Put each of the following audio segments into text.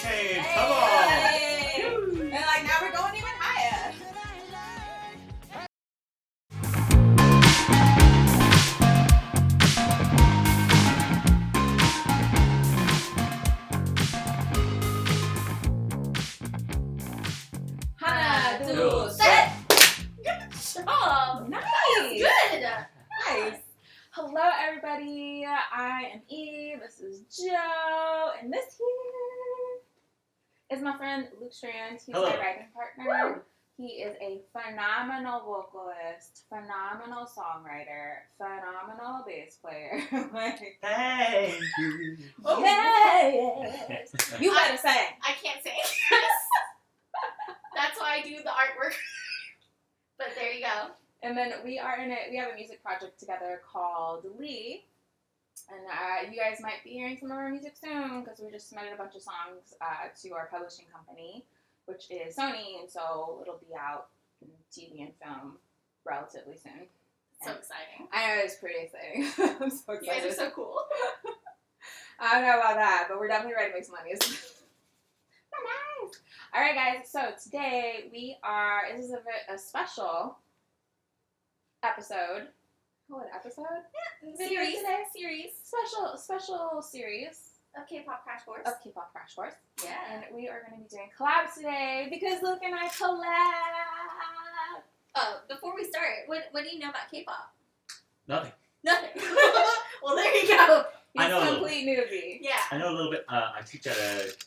train. Hey. Come on. And like now we're going even higher. Hana, do, set. Good job. Nice. Good. Nice. Hello, everybody. I am Eve. This is Joe, and this here is my friend Luke Strand. He's Hello. my writing partner. He is a phenomenal vocalist, phenomenal songwriter, phenomenal bass player. Like, Thank you. yes. You better sing. I can't sing. That's why I do the artwork. But there you go. And then we have a music project together called Lee. And you guys might be hearing some of our music soon because we just submitted a bunch of songs to our publishing company, which is Sony, and so it'll be out in TV and film relatively soon. So exciting. I know, it's pretty exciting. I'm so You guys excited. are so cool. I don't know about that, but we're definitely ready to make some money. Nice. All right, guys. So today this is a special episode. What episode? Yeah. Video today? Series. Special series Of K-pop Crash Course. of K-pop Crash Course. Yeah. And we are going to be doing collabs today because Luke and I collab. Before we start, what do you know about K-pop? Nothing. Nothing. Well, there you go. I He's know a a little. complete newbie. Yeah. I know a little bit. I teach at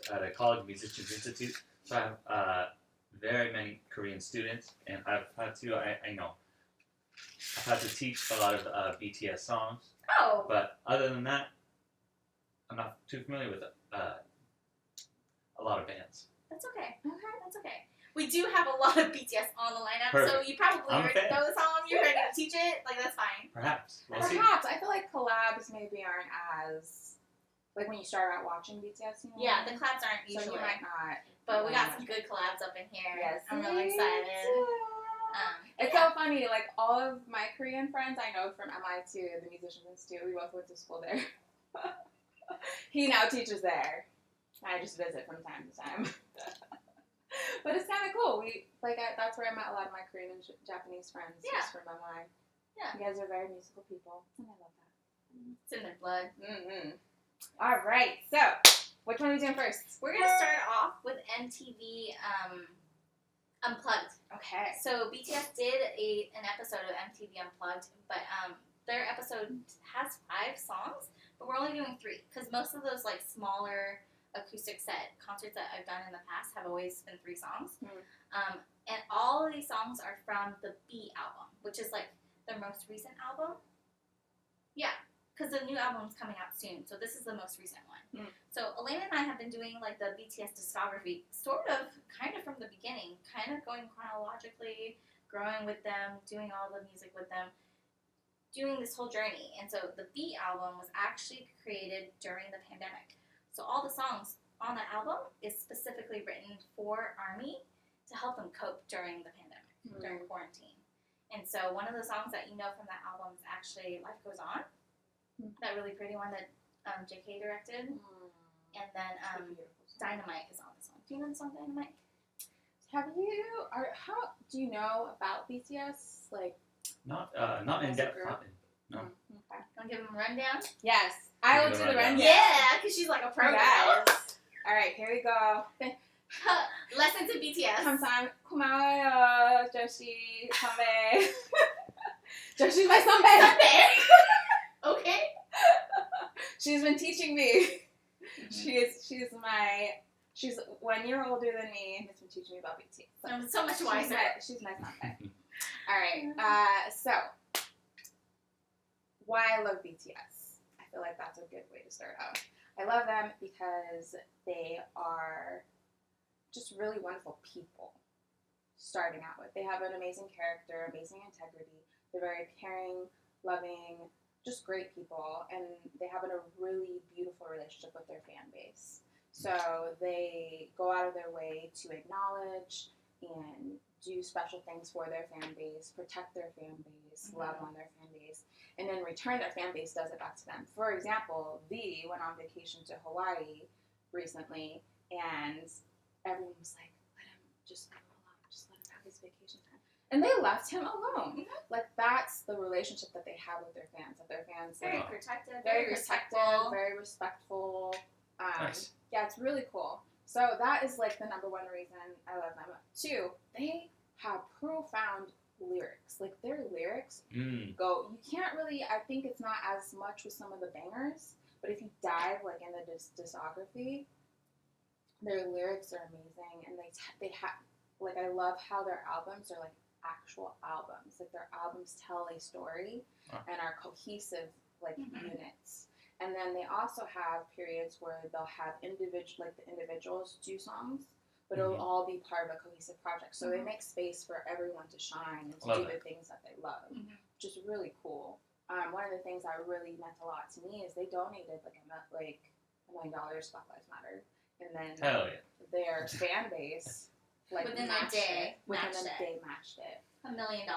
a college musicians institute, so I have very many Korean students, and I've had to teach a lot of BTS songs. Oh. But other than that, I'm not too familiar with a lot of bands. That's okay. Okay. That's okay. We do have a lot of BTS on the lineup, so Perfect. you probably I'm a already fan. know the song. You're ready to teach it. Like, that's fine. Perhaps. We'll see. Perhaps. I feel like collabs maybe aren't as, like when you start out watching BTS, you know? Yeah, the collabs aren't So usually. you might not. But we got know some much. good collabs up in here. Yes. I'm really excited. It's Yeah. so funny, like all of my Korean friends I know from MI2, the Musicians Institute, we both went to school there. He now teaches there. I just visit from time to time. But it's kind of cool. That's where I met a lot of my Korean and Japanese friends. Yeah. Just from MI. Yeah. You guys are very musical people, and I love that. It's in their blood. Mm-hmm. All right, so which one are we doing first? We're gonna start off with MTV Unplugged. Okay. So BTS did an episode of MTV Unplugged, but their episode has 5 songs, but we're only doing 3 because most of those like smaller acoustic set concerts that I've done in the past have always been 3 songs. And all of these songs are from the B album, which is like their most recent album. Yeah, because the new album's coming out soon, so this is the most recent one. So Elena and I have been doing like the BTS discography, kind of from the beginning, kind of going chronologically, growing with them, doing all the music with them, doing this whole journey. And so the B album was actually created during the pandemic. So all the songs on the album is specifically written for ARMY to help them cope during the pandemic, during quarantine. And so one of the songs that you know from that album is actually Life Goes On, that really pretty one that JK directed. And then Dynamite is on this one. Do you know the song Dynamite? How do you know about BTS? Like, Not in As a depth. group? No. okay. Want to give them a rundown? Yes, I will Give do me the the rundown. rundown. Yeah, because she's like a pro now. Yes. All right, here we go. Lessons in BTS. 감사합니다. 고마워요, 조시 선배. Joshi's my 선배. Okay. She's been teaching me. She's 1 year older than me and has been teaching me about BTS. I'm so much wiser. She's my 선배. All right. So why I love BTS? I feel like that's a good way to start out. I love them because they are just really wonderful people starting out with. They have an amazing character, amazing integrity. They're very caring, loving, just great people, and they have a really beautiful relationship with their fan base. So they go out of their way to acknowledge and do special things for their fan base, protect their fan base, love on their fan base, and in return their fan base does it back to them. For example, V went on vacation to Hawaii recently, and everyone was like, let him just leave him alone, just let him have his vacation time. And they left him alone. Like, that's the relationship that they have with their fans. That their fans Very like, protective, very respectful. very respectful. Nice. Yeah, it's really cool. So that is like the number one reason I love them. 2, they have profound lyrics. Like, their lyrics go. You can't really. I think it's not as much with some of the bangers, but if you dive like in the discography, their lyrics are amazing, and they have like, I love how their albums are like actual albums. Like, their albums tell a story and are cohesive like units. And then they also have periods where they'll have the individuals do songs, but it'll all be part of a cohesive project. So they make space for everyone to shine and to do the things that they love, which is really cool. One of the things that really meant a lot to me is they donated like $1 million to Black Lives Matter, and then their fan base within a day matched it. $1 million,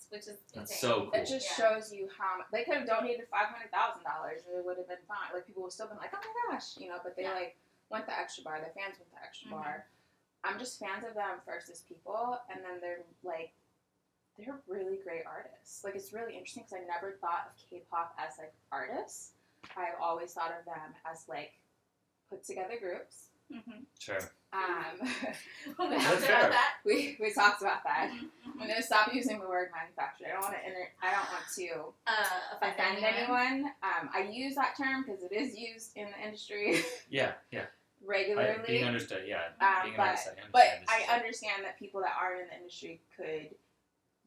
which is That's insane. so cool. It just shows you how they could have donated $500,000 and it would have been fine. Like, people would still been like, oh my gosh, you know. But they like went the extra bar. The fans went the extra bar. I'm just fans of them first as people, and then they're really great artists. Like, it's really interesting because I never thought of K-pop as like artists. I've always thought of them as like put together groups. Sure. We talked about that. We talked about that. I'm gonna stop using the word manufacturer. I don't want to offend anyone. I use that term because it is used in the industry. Yeah. Regularly. Being understood. Yeah. Being But understood. I understand that people that aren't in the industry could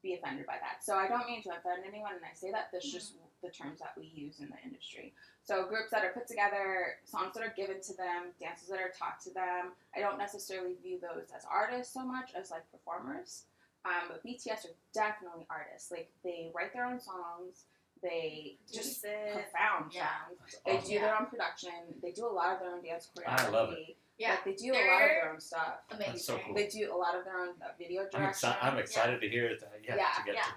be offended by that. So I don't mean to offend anyone, and I say that. That's just the terms that we use in the industry. So groups that are put together, songs that are given to them, dances that are taught to them. I don't necessarily view those as artists so much as like performers. But BTS are definitely artists. Like, they write their own songs. They just profound songs. They do their own production. They do a lot of their own dance choreography. I love it. Yeah, like, they do a lot of their own stuff. Amazing. That's so cool. They do a lot of their own video direction. I'm excited to hear it. To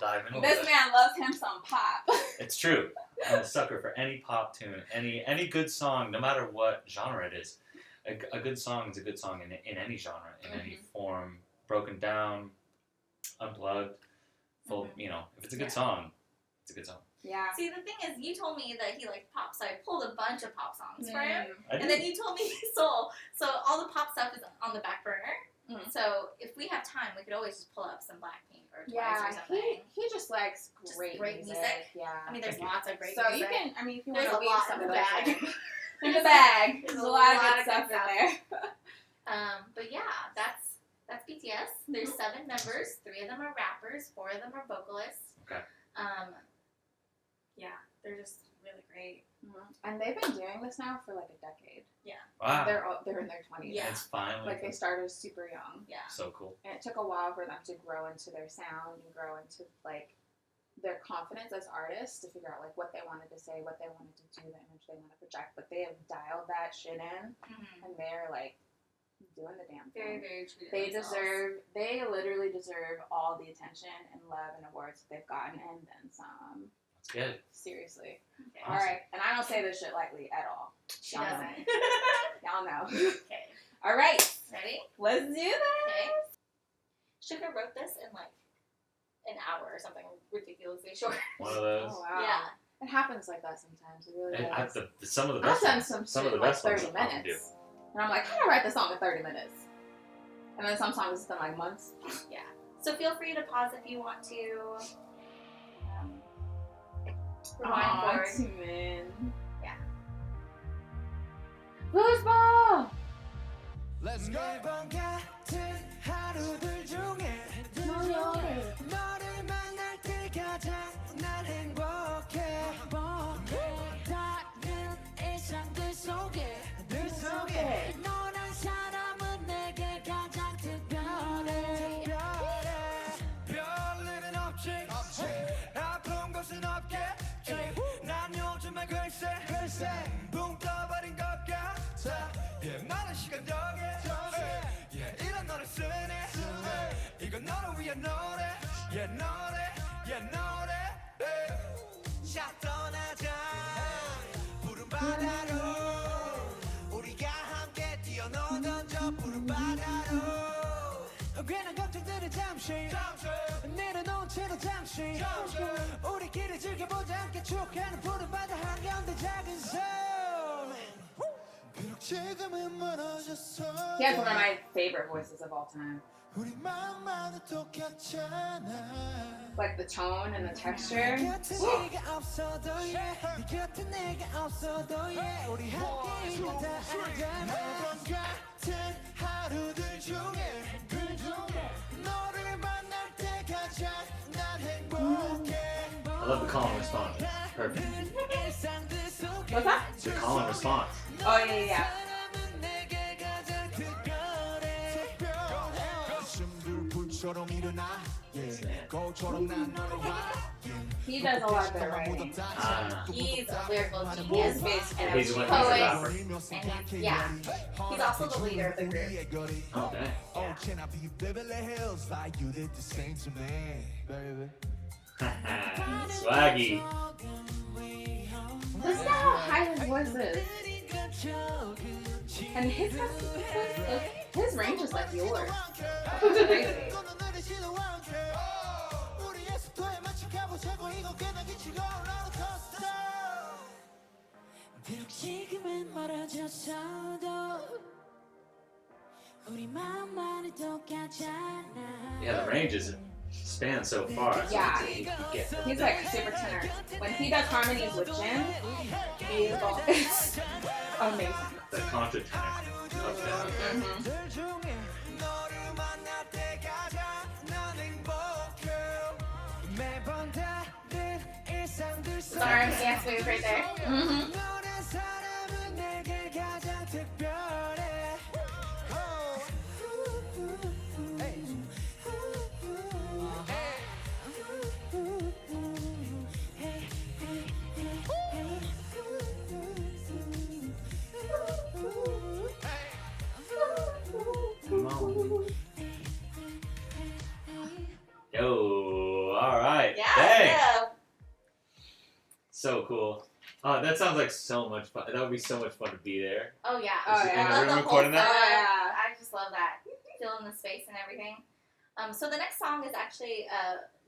dive into This it. man loves him some pop. It's true. I'm a sucker for any pop tune, any good song, no matter what genre it is. A good song is a good song in any genre, in any form, broken down, unplugged, full. You know, if it's a good song, it's a good song. Yeah. See, the thing is, you told me that he liked pop, so I pulled a bunch of pop songs for him. And then you told me soul. So all the pop stuff is on the back burner. So if we have time, we could always just pull up some Blackpink or Twice or something. He just likes great music. Yeah. I mean, there's lots of great music. So you can, if you want to weave some of those in the bag. There's a lot of good stuff in there. But yeah, that's BTS. There's 7 members. 3 of them are rappers. 4 of them are vocalists. Okay. Yeah, they're just really great. And they've been doing this now for like a decade. Yeah. Wow. They're in their 20s. Yeah. It's finally Like, they started super young. Yeah. so cool. And it took a while for them to grow into their sound and grow into like their confidence as artists, to figure out like what they wanted to say, what they wanted to do, the image they want to project. But they have dialed that shit in, and they're like doing the damn thing. Very, very true to themselves. They literally deserve all the attention and love and awards that they've gotten, and then some. That's good. Seriously. Okay. All right, and I don't say this shit lightly at all. She Y'all doesn't. Y'all know. Okay. All right, Ready? let's do this. Okay. Sugar wrote this in like an hour or something ridiculously short. One of those. Oh, wow. Yeah. It happens like that sometimes. It really And does. some of the I've best done ones. some of the shit like best ones 30 I often do. minutes. And I'm like, how do I write this song in 30 minutes? And then some songs it's been like months. Yeah. So feel free to pause if you want to. Rewind forward. Timon. Yeah. Foosball! Let's go. 매번 같은 하루들 중에 너를 만날 때 가장 난 행복해. 다른 일상들 속에 너란 사람은 내게 가장 특별해. 별일은 없지 아픈 것은 없겠지 난 요즘에 글쎄 붕 떠버린 것 같아 많은 시간 덕에 이런 노래 쓰네 이건 너를 위한 노래 노래 자 떠나자 푸른 바다로 우리가 함께 뛰어노던 내려놓은 채로 잠시 우리끼리 즐겨보자 함께 추억하는 푸른 바다 한가운데 작은 섬 비록 지금은 멀어졌어 He has one of my favorite voices of all time. 우리 마음만은 똑같잖아 Like the tone and the texture. 곁에 네가 없어도 네 곁에 내가 없어도 우리 함께 있는 다 알잖아 매번 같은 하루들 중에 너를 만날 때 가장 난 행복해 I love the call and response. Perfect. What's that? The call and response. Oh yeah, yeah, yeah. 사람은 내게 가장 특별해 가슴들 불처럼 일어나 거울처럼 난 너를 봐 He does a lot of their writing. He's a lyrical genius. And He's a a poet. rapper. And yeah, he's also the leader of the group. Okay. Oh, can I be Beverly Hills like you did the same to me, baby? Swaggy. Listen to how high his voice is. And his range is like yours. It's crazy. Yeah, the ranges span so far. So Yeah. you get He's like super tenor. When he does harmonies with Jin, it's amazing. the contra tenor up there. Lauren's dance move right there. Mm-hmm. Yo, alright. Yeah. Dang. Yeah. So cool. Oh, that sounds like so much fun. That would be so much fun to be there. Oh yeah. Oh, In yeah. the I love room the whole recording that? setup. Oh, yeah. I just love that. Feeling the space and everything. So the next song is actually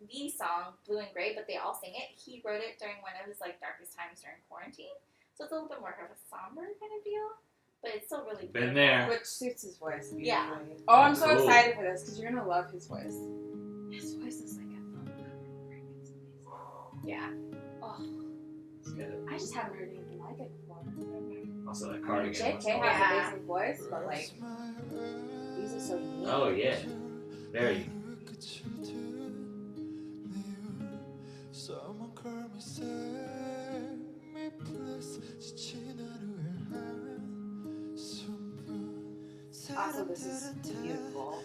the song, Blue and Gray, but they all sing it. He wrote it during one of his like darkest times during quarantine. So it's a little bit more of a somber kind of deal. But it's still really Been beautiful. there. Which suits his voice. Beautifully. Yeah. Oh, I'm so Cool. excited for this because you're gonna love his voice. His voice is like a Yeah. oh, It's good. I just haven't heard anything like it before. Also, that I mean, cardigan. was JK fun. has Yeah. an amazing voice, but like these are so unique. Oh, yeah. Very. Also, this is beautiful.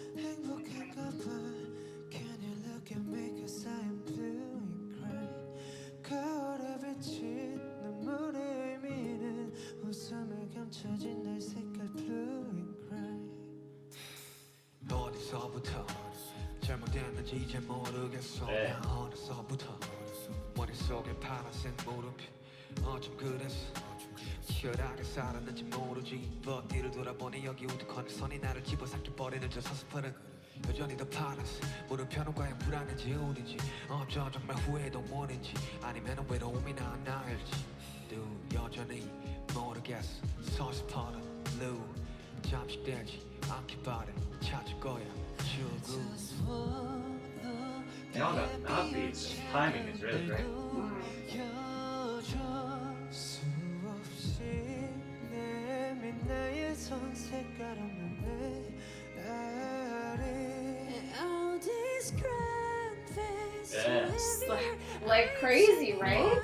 어디서부터 잘못됐는지 이제 모르겠어 네. 어디서부터 머릿속에 파란색 무릎이 어쩜 그랬어 치열하게 살았는지 모르지 But 뒤를 돌아보니 여기 우두커니 선이 나를 집어삼켜 버리는 저 서스퍼는 여전히 더 파란색 물음표는 과연 불안인지 우린지 어쩌 정말 후회도 원인지 아니면 외로움이 나일지 또 여전히 모르겠어 서스퍼는 blue 잠식되지 않길 바래 찾을 거야 출구 They all got mouth beats. Timing is really great. Yeah. Just like crazy, right?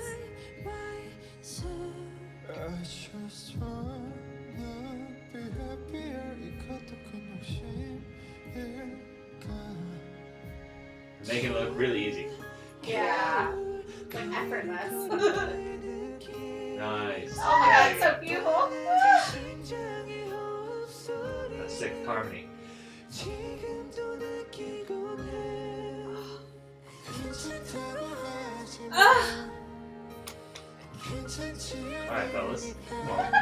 Making it look really easy. Yeah. Like effortless. Nice. Oh my god, it's so beautiful. That's sick harmony. Alright, fellas. Come on.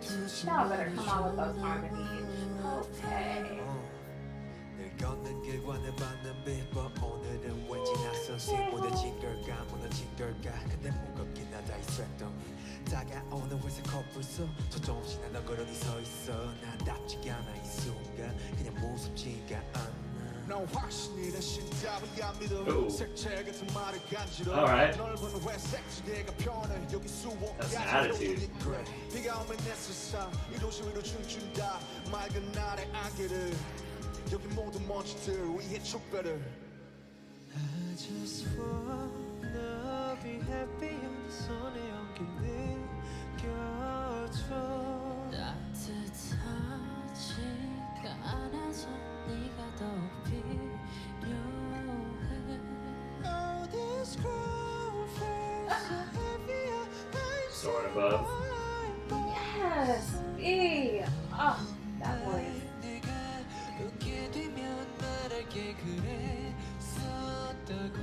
Y'all better come on with those harmonies. Okay. 늘 걷는 길과 내 받는 비법 오늘은 왠지 낯선 신 무뎌진 걸까 무너진 걸까 근데 무겁긴 하다 이 쇳덩이 다가오는 회색 커플 속 조금씩 난 너그러니 서있어 나답지가 않아 이 순간 그냥 무섭지가 않아 넌 확신이 된 신답이 안 믿어 색채 같은 말을 간지러 Alright. 넓은 회색 지대가 편해 여기 That's an attitude. 비가 오면 내 세상 이 도시 위로 춤춘다 맑은 날의 안개를 여기 모든 먼지들 위에 촉배를 I just wanna be happy 내 손에 엉킨 느껴줘 따뜻하지가 않아서 네가 더 필요해 Oh this crowd feels so heavy I Soaring above. Yes. B. Oh, that voice. 내가 웃게 되면 말할게 그랬었다고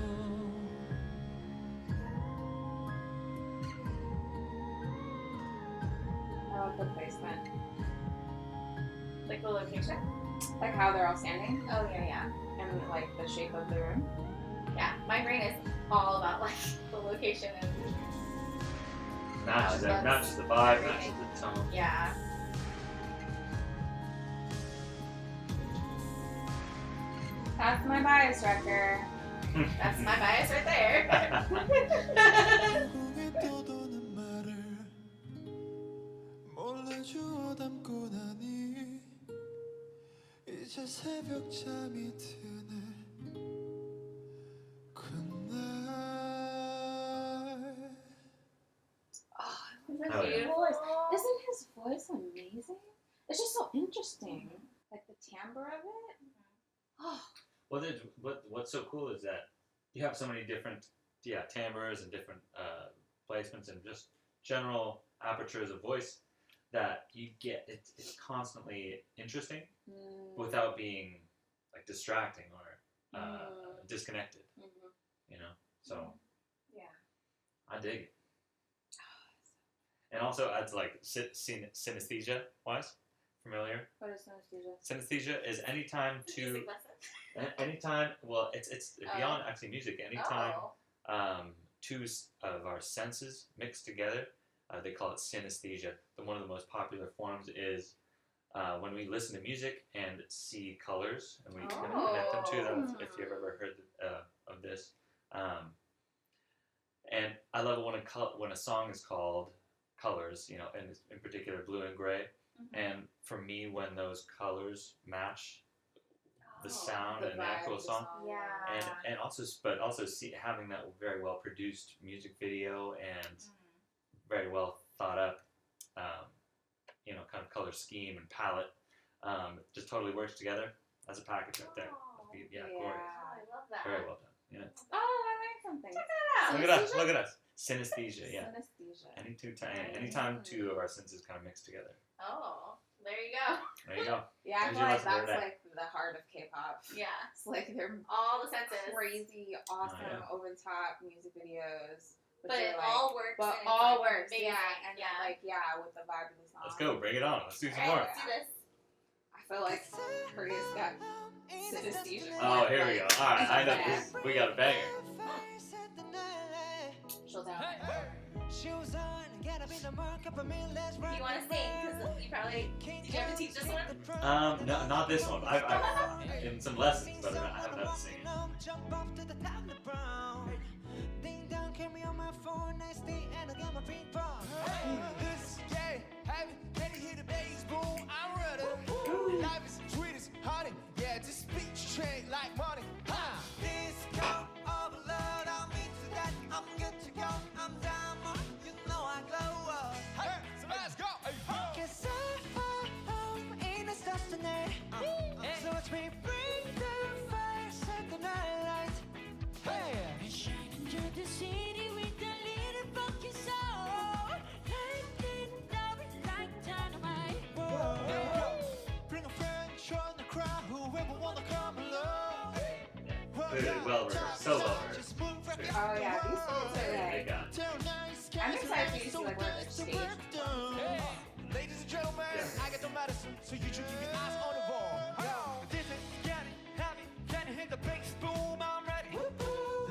I like the placement. Like the location? Like how they're all standing Oh, yeah. and like the shape of the room. Yeah, my brain is all about like the location and Matches That's matches the vibe, everything. matches the tone. yeah. That's my bias record. That's my bias right there. 꿈에 떠도는 말을 몰래주워 담고 나니 이제 새벽 잠이 드네 그날 Isn't Oh, yeah. his voice? Isn't his voice amazing? It's just so interesting. Like the timbre of it. Oh, Well, what's so cool is that you have so many different, timbres and different placements and just general apertures of voice that you get. It's constantly interesting without being like distracting or disconnected. You know, so yeah. I dig it. And also adds like synesthesia wise. Familiar? What is synesthesia? Synesthesia is anytime Music lesson. well, it's beyond actually music. Anytime Oh. two of our senses mix together, they call it synesthesia. One of the most popular forms is when we listen to music and see colors, and we kind of connect them to them. If you've ever heard of this, and I love it when a song is called colors, and in particular blue and gray. And for me, when those colors match the sound and the actual song, Yeah. and also having that very well produced music video and very well thought up, kind of color scheme and palette, just totally works together as a package right there. Yeah, Oh, glorious. I love that. Very well done. Yeah. Oh, I learned something. Check that out. Look at us. Look at us. Synesthesia. Yeah. Synesthesia. Anytime two of our senses kind of mix together. Oh, there you go. There you go. Yeah, I There's feel your like lesson for that's today. like the heart of K-pop. Yeah. It's like they're All the senses. crazy, awesome, yeah. over the top music videos. But you're it like, all works. But and it's, all like, works, amazing. yeah, and with the vibe of the song. Let's go. Bring it on. Let's do some All more. right, let's do this. I feel like Korea's got synesthesia. Oh, here we go. All right, I know this. We got a banger. She'll down. Shoes on, get up in the market for me, let's Do you want to sing? Because you probably. Did you have to teach this one? No, not this one. I've in some lessons, but I haven't had to sing it. Jump off to the top of the brown. Ding dong, carry on my phone, nice day, and I got my ping pong. This game, heavy, ready hit the bass, boom, I'm ready. Life is sweet as honey, yeah, just speak straight like money. This cup of love, I'm into that, I'm good to go, I'm diamond, you know I glow up. Hey, so let's go. Cause I'm in the stars tonight, so watch me bring the fire, set the night light. Hey, Shine into the city with a little funky soul. Lightning, love it like dynamite. bring a friend, join the crowd, whoever wanna come along. Clearly well rehearsed. So well rehearsed. Oh yeah, these songs are They like. got it. I'm excited for you to see like what the stage. Ladies and Gentlemen, I got no medicine, so you should keep your eyes on the ball. This is getting heavy. Can you hear the bass boom? I'm ready.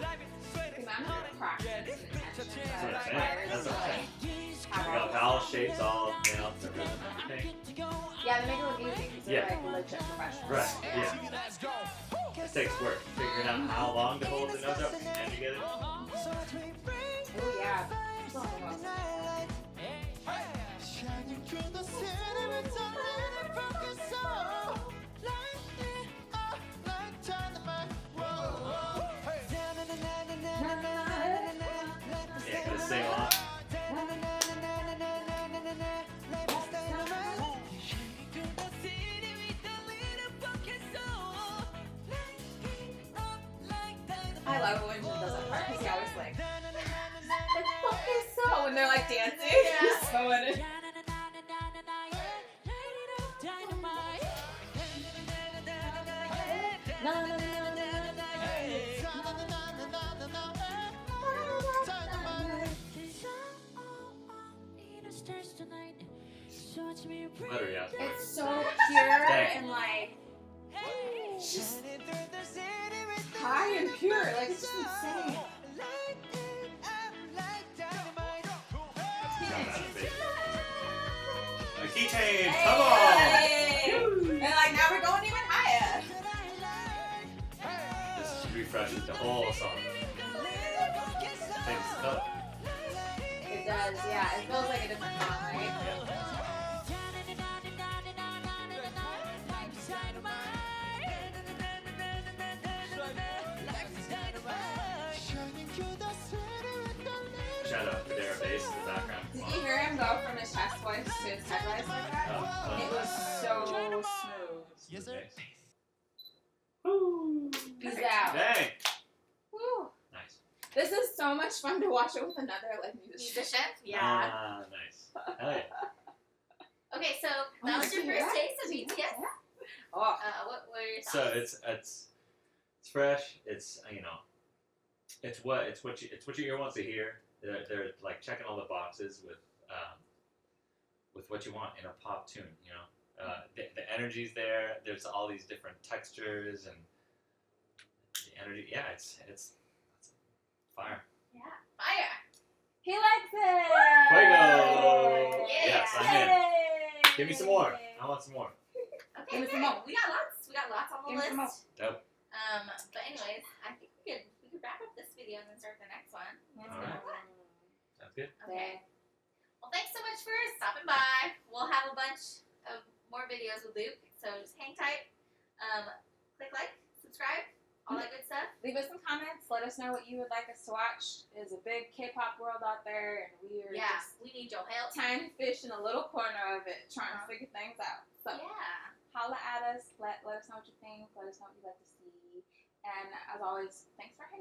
Life is sweating, I'm honey. gonna practice Yeah, this and bitch a attention, jam so That's it what I'm requires saying. That's what I'm like We have got all vowel shapes all nailed to rhythm and everything. Yeah, they make it look easy because they're Yeah. like legit professionals. Right, yeah. MTV, let's go. It takes work. Figuring out how long to hold the notes up and together. Oh yeah. It's all the most. Shining through the city with a little broken soul. Light it up like dynamite. Whoa. Hey. Yeah, gonna sing along. I love when Jim does that part because he always like focus so when they're like dancing. Yeah. So in it. Better, yeah. It's so pure Dang. and like just high and pure. Like it's just insane. A keychain, come on! Hey! And like now we're going even higher. This refreshes the whole song. Changes the color. It does, yeah. It feels like a different song, right? Shout out to their bass in the background. Did you hear him go from his chest voice to his head voice like that? Oh, It was so smooth. Yes, sir. Woo! Peace out. Dang! Woo. Nice. This is so much fun to watch it with another like musician. Musician? Yeah. Ah, nice. Hell yeah. Okay, so Oh, that was your yeah. first taste of BTS. Oh, What were your thoughts? So it's fresh. It's it's what your ear wants to hear. They're like checking all the boxes with what you want in a pop tune. You know, the energy's there. There's all these different textures and the energy. Yeah, it's fire. Yeah. Fire. he likes it. Fuego! Yeah. Yes, I'm in. Yay. Give me some more. I want some more. Okay, Give me some great. more. We got lots. We got lots on the Give me some more. list. Dope. But anyways, I think we could wrap up this video and then start the next one. Alright. Sounds good. Okay. Well, thanks so much for stopping by. We'll have a bunch of more videos with Luke, so just hang tight. Click like, subscribe, all that good stuff. Leave us some comments. Let us know what you would like us to watch. There's a big K-pop world out there, and we are Yeah, just we need your help. tiny fish in a little corner of it, trying to figure things out. So Yeah. holla at us. Let us know what you think. Let us know what you'd like to see. And as always, thanks for hanging